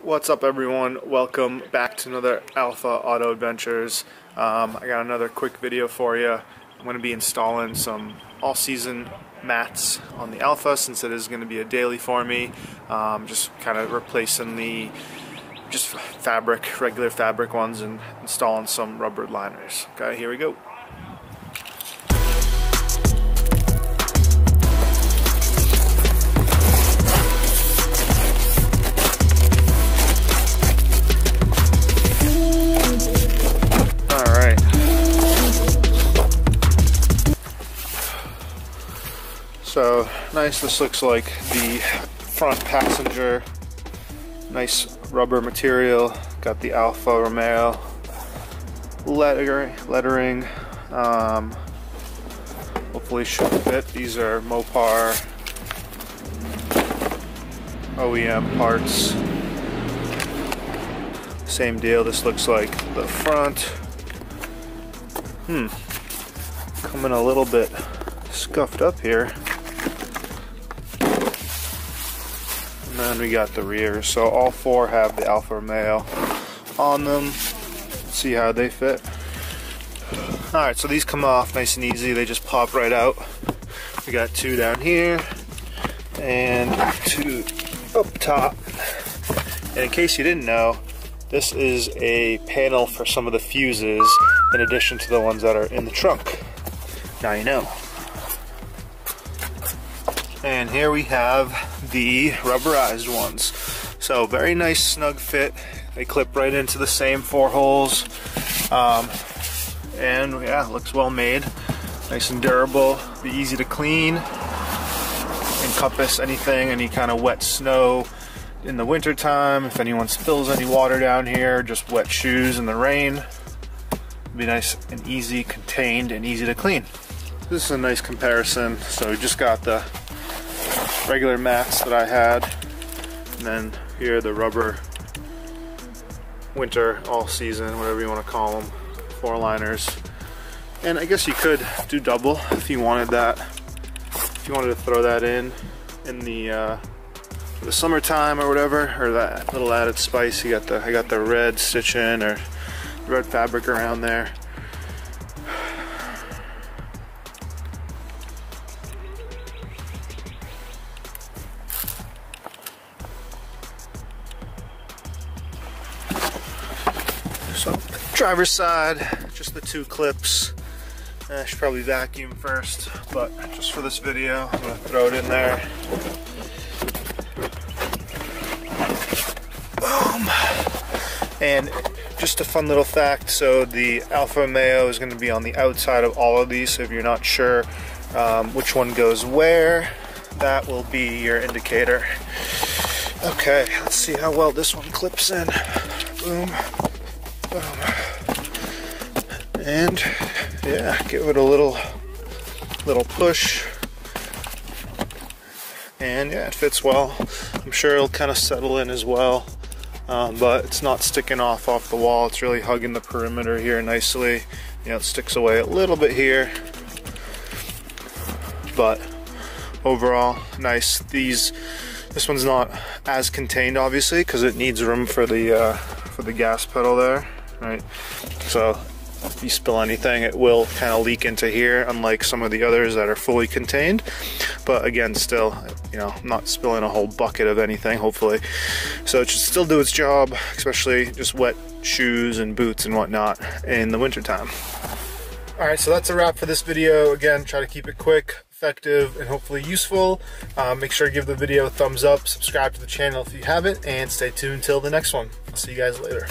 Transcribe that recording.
What's up, everyone? Welcome back to another Alpha Auto Adventures. I got another quick video for you. I'm going to be installing some all-season mats on the Alpha since it is going to be a daily for me. Just kind of replacing the regular fabric ones and installing some rubber liners. Okay, here we go. So nice, this looks like the front passenger, nice rubber material, got the Alfa Romeo lettering, hopefully should fit. These are Mopar OEM parts, same deal. This looks like the front, coming a little bit scuffed up here. And then we got the rear, so all four have the Alfa Romeo on them. Let's see how they fit. Alright, so these come off nice and easy, they just pop right out. We got two down here and two up top. And in case you didn't know, this is a panel for some of the fuses in addition to the ones that are in the trunk. Now you know. And here we have the rubberized ones. So very nice snug fit. They clip right into the same four holes. And yeah, looks well made. Nice and durable, be easy to clean. Encompass anything, any kind of wet snow in the winter time. If anyone spills any water down here, just wet shoes in the rain. Be nice and easy, contained and easy to clean. This is a nice comparison. So we just got the regular mats that I had, and then here the rubber winter, all season, whatever you want to call them, four liners. And I guess you could do double if you wanted that, if you wanted to throw that in the for the summertime or whatever, or that little added spice. I got the red stitching or red fabric around there. So driver's side, just the two clips. I should probably vacuum first, but just for this video, I'm gonna throw it in there. Boom. And just a fun little fact, so the Alfa Romeo is gonna be on the outside of all of these, so if you're not sure which one goes where, that will be your indicator. Okay, let's see how well this one clips in. Boom. And yeah, give it a little push, and yeah, it fits well. I'm sure it'll kind of settle in as well, but it's not sticking off the wall. It's really hugging the perimeter here nicely. You know, it sticks away a little bit here, but overall nice. This one's not as contained, obviously, because it needs room for the gas pedal there. Right, so if you spill anything, it will kind of leak into here, unlike some of the others that are fully contained. But again, still, you know, not spilling a whole bucket of anything, hopefully. So it should still do its job, especially just wet shoes and boots and whatnot in the wintertime. Alright, so that's a wrap for this video. Again, try to keep it quick, effective, and hopefully useful. Make sure to give the video a thumbs up, subscribe to the channel if you haven't, and stay tuned till the next one. I'll see you guys later.